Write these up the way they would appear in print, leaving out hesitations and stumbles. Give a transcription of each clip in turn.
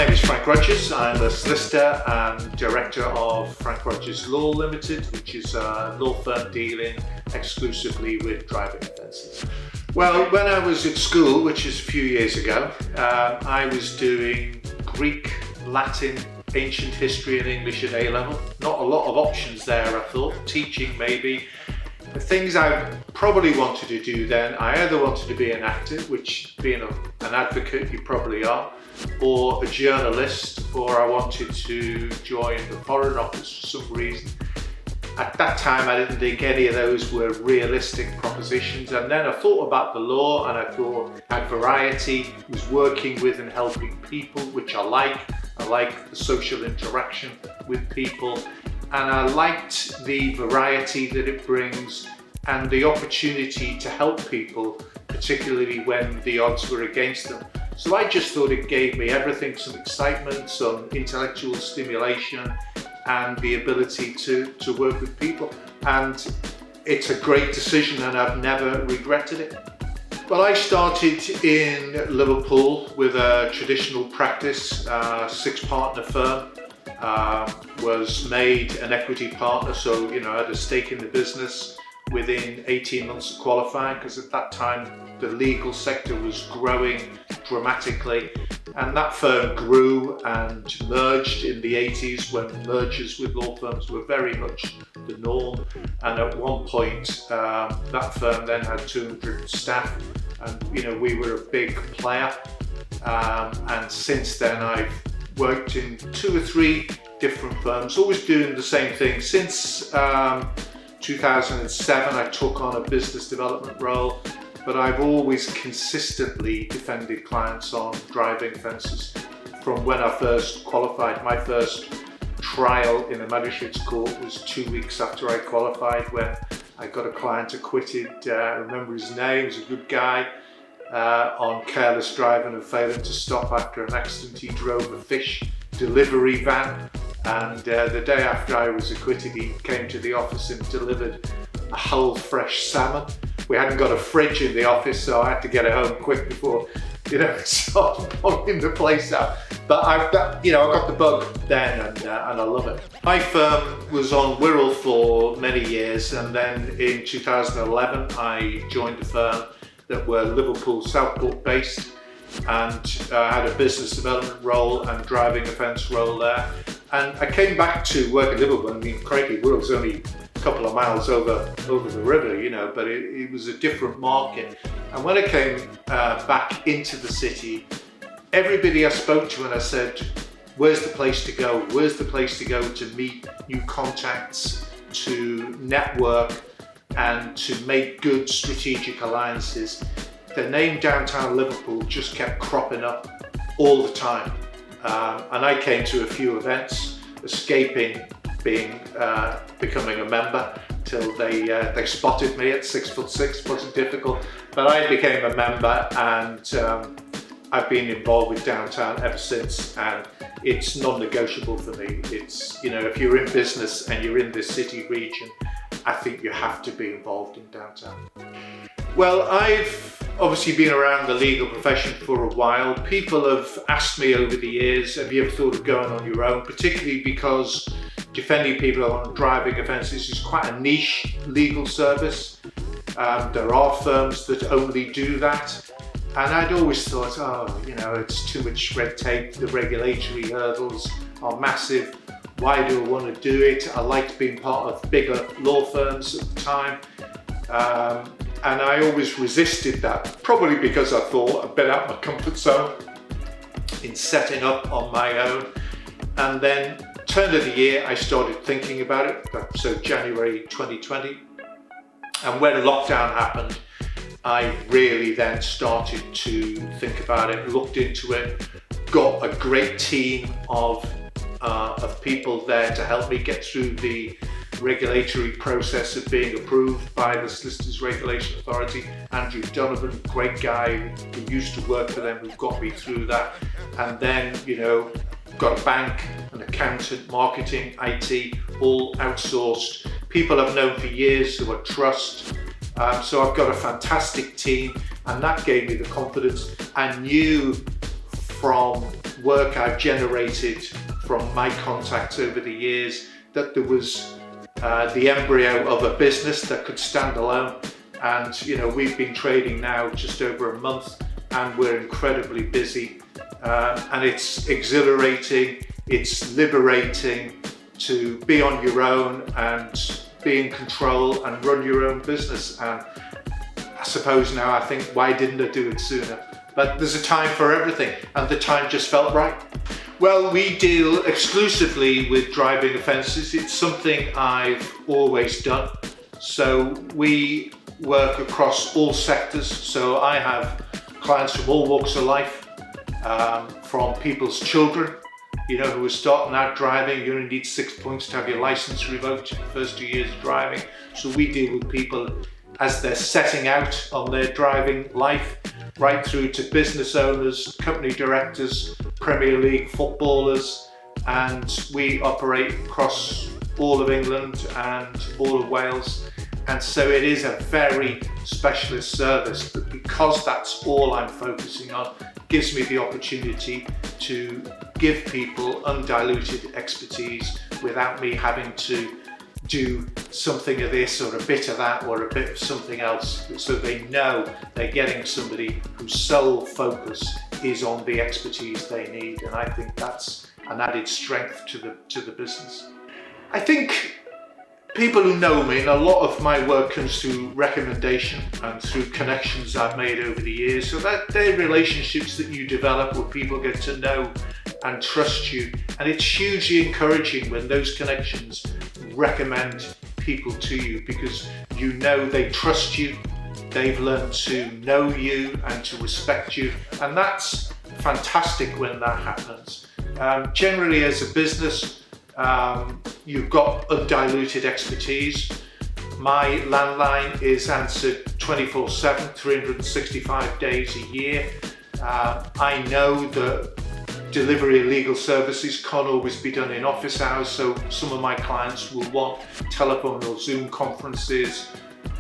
name is Frank Rogers. I'm a solicitor and director of Frank Rogers Law Limited, which is a law firm dealing exclusively with driving offences. Well, when I was at school, which is a few years ago, I was doing Greek, Latin, ancient history and English at A-level. Not a lot of options there, I thought. Teaching, maybe. The things I probably wanted to do then, I either wanted to be an actor, which being an advocate you probably are, or a journalist, or I wanted to join the Foreign Office for some reason. At that time I didn't think any of those were realistic propositions, and then I thought about the law and I thought I had variety, was working with and helping people, which I like. I like the social interaction with people. And I liked the variety that it brings and the opportunity to help people, particularly when the odds were against them. So I just thought it gave me everything, some excitement, some intellectual stimulation, and the ability to work with people. And it's a great decision and I've never regretted it. Well, I started in Liverpool with a traditional practice, 6-partner firm. Was made an equity partner, so I had a stake in the business within 18 months of qualifying, because at that time the legal sector was growing dramatically, and that firm grew and merged in the 80s when mergers with law firms were very much the norm. And at one point that firm then had 200 staff, and we were a big player, and since then I've worked in 2 or 3 different firms, always doing the same thing. Since 2007 I took on a business development role, but I've always consistently defended clients on driving offences. From when I first qualified, my first trial in a magistrate's court was 2 weeks after I qualified, when I got a client acquitted. I remember his name, he was a good guy. On careless driving and failing to stop after an accident. He drove a fish delivery van, and the day after I was acquitted he came to the office and delivered a whole fresh salmon. We hadn't got a fridge in the office, so I had to get it home quick before it started bombing the place out. But I got the bug then, and I love it. My firm was on Wirral for many years, and then in 2011 I joined a firm that were Liverpool Southport based, and had a business development role and driving offence role there. And I came back to work at Liverpool. I mean, crikey, Wirral's only a couple of miles over the river, but it was a different market. And when I came back into the city, everybody I spoke to and I said, where's the place to go? Where's the place to go to meet new contacts, to network, and to make good strategic alliances? The name Downtown Liverpool just kept cropping up all the time, and I came to a few events, escaping becoming a member till they spotted me at 6'6", wasn't difficult, but I became a member, and I've been involved with Downtown ever since, and it's non-negotiable for me. It's if you're in business and you're in this city region, I think you have to be involved in Downtown. Well, I've obviously been around the legal profession for a while. People have asked me over the years, have you ever thought of going on your own? Particularly because defending people on driving offences is quite a niche legal service. There are firms that only do that. And I'd always thought, it's too much red tape, the regulatory hurdles are massive. Why do I want to do it? I liked being part of bigger law firms at the time. And I always resisted that, probably because I thought I'd been out of my comfort zone in setting up on my own. And then, turn of the year, I started thinking about it, so January 2020. And when lockdown happened, I really then started to think about it, looked into it, got a great team of people there to help me get through the regulatory process of being approved by the Solicitors Regulation Authority. Andrew Donovan, great guy who used to work for them, who got me through that. And then, got a bank, an accountant, marketing, IT, all outsourced. People I've known for years who I trust. So I've got a fantastic team, and that gave me the confidence. I knew from work I've generated from my contacts over the years that there was the embryo of a business that could stand alone. And we've been trading now just over a month, and we're incredibly busy, and it's exhilarating, it's liberating to be on your own and be in control and run your own business. And I suppose now I think, why didn't I do it sooner? But there's a time for everything, and the time just felt right. Well, we deal exclusively with driving offences. It's something I've always done. So we work across all sectors. So I have clients from all walks of life, from people's children, who are starting out driving. You only need 6 points to have your licence revoked in the first 2 years of driving. So we deal with people as they're setting out on their driving life, right through to business owners, company directors, Premier League footballers, and we operate across all of England and all of Wales. And so it is a very specialist service, but because that's all I'm focusing on, gives me the opportunity to give people undiluted expertise without me having to do something of this or a bit of that or a bit of something else, so they know they're getting somebody whose sole focus is on the expertise they need. And I think that's an added strength to the business. I think people who know me, and a lot of my work comes through recommendation and through connections I've made over the years, so that they're relationships that you develop where people get to know and trust you. And it's hugely encouraging when those connections recommend people to you, because they trust you, they've learned to know you and to respect you, and that's fantastic when that happens. Generally as a business, you've got undiluted expertise. My landline is answered 24/7, 365 days a year. I know that delivery of legal services can't always be done in office hours, so some of my clients will want telephone or Zoom conferences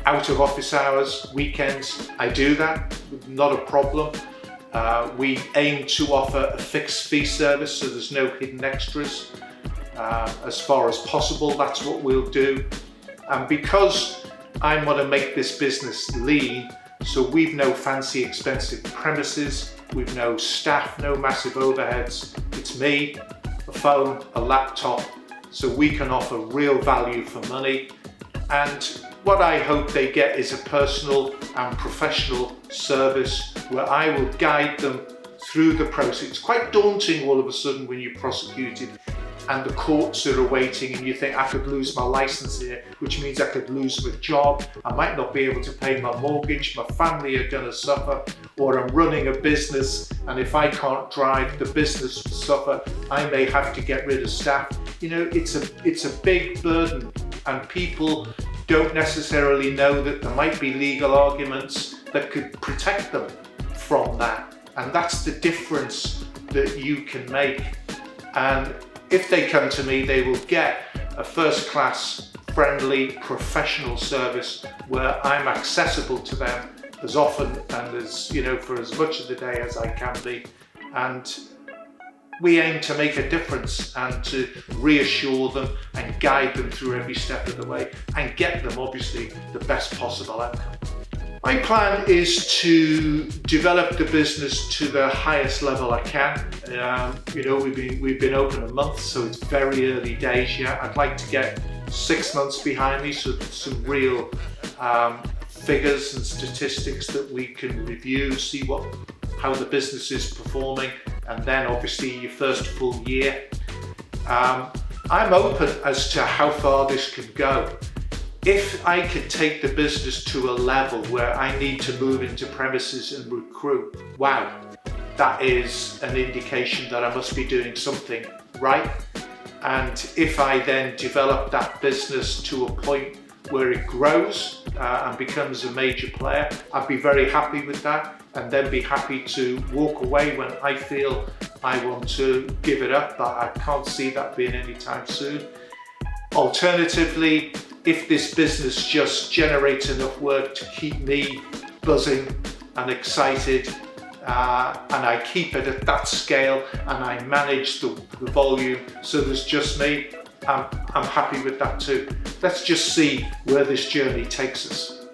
out of office hours, weekends. I do that, not a problem. We aim to offer a fixed fee service, so there's no hidden extras. As far as possible, that's what we'll do. And because I want to make this business lean, so we've no fancy expensive premises, we've no staff, no massive overheads. It's me, a phone, a laptop, so we can offer real value for money. And what I hope they get is a personal and professional service where I will guide them through the process. It's quite daunting all of a sudden when you're prosecuted and the courts are awaiting, and you think, I could lose my license here, which means I could lose my job, I might not be able to pay my mortgage, my family are going to suffer, or I'm running a business, and if I can't drive, the business will suffer, I may have to get rid of staff. It's a big burden, and people don't necessarily know that there might be legal arguments that could protect them from that. And that's the difference that you can make. And if they come to me, they will get a first-class, friendly, professional service where I'm accessible to them as often and for as much of the day as I can be. And we aim to make a difference and to reassure them and guide them through every step of the way and get them, obviously, the best possible outcome. My plan is to develop the business to the highest level I can. We've been open a month, so it's very early days yet. I'd like to get 6 months behind me, so some real figures and statistics that we can review, see how the business is performing, and then obviously your first full year. I'm open as to how far this can go. If I could take the business to a level where I need to move into premises and recruit, wow, that is an indication that I must be doing something right. And if I then develop that business to a point where it grows and becomes a major player, I'd be very happy with that, and then be happy to walk away when I feel I want to give it up, but I can't see that being anytime soon. Alternatively, if this business just generates enough work to keep me buzzing and excited and I keep it at that scale, and I manage the volume, so there's just me. I'm happy with that too. Let's just see where this journey takes us.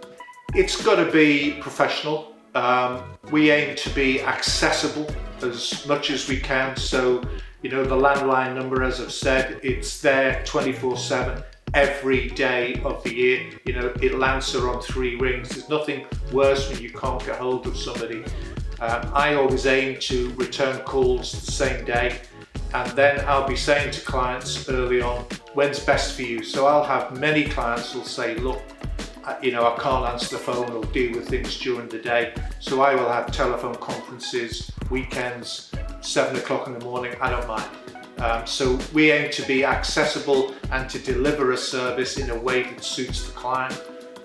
It's got to be professional. We aim to be accessible as much as we can, so the landline number, as I've said, it's there 24/7 every day of the year. It'll answer on 3 rings. There's nothing worse when you can't get hold of somebody. I always aim to return calls the same day, and then I'll be saying to clients early on, when's best for you? So I'll have many clients who'll say, look, I can't answer the phone or deal with things during the day. So I will have telephone conferences, weekends, 7 o'clock in the morning, I don't mind. So we aim to be accessible and to deliver a service in a way that suits the client.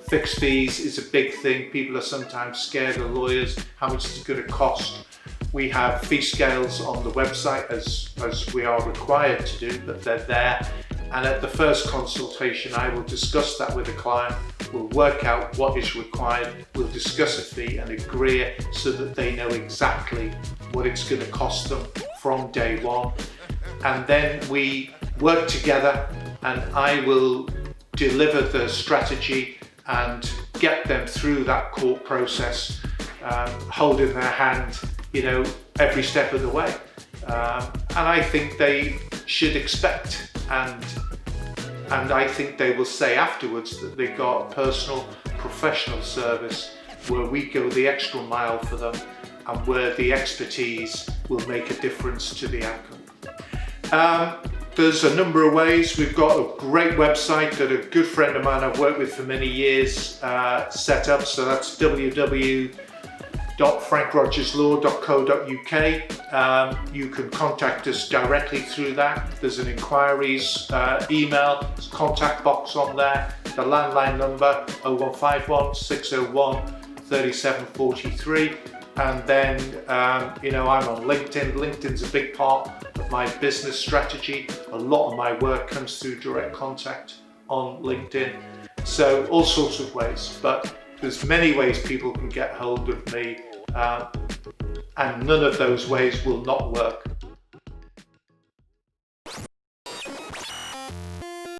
Fixed fees is a big thing. People are sometimes scared of lawyers, how much it's going to cost. We have fee scales on the website as we are required to do, but they're there. And at the first consultation, I will discuss that with the client. We'll work out what is required. We'll discuss a fee and agree it so that they know exactly what it's going to cost them from day one. And then we work together, and I will deliver the strategy and get them through that court process, holding their hand, every step of the way. And I think they should expect, and I think they will say afterwards that they got a personal, professional service where we go the extra mile for them and where the expertise will make a difference to the outcome. There's a number of ways. We've got a great website that a good friend of mine I've worked with for many years set up. So that's www.frankrogerslaw.co.uk. You can contact us directly through that. There's an inquiries email, there's a contact box on there. The landline number 0151 601 3743. And then, I'm on LinkedIn. LinkedIn's a big part of my business strategy. A lot of my work comes through direct contact on LinkedIn. So all sorts of ways, but there's many ways people can get hold of me, and none of those ways will not work.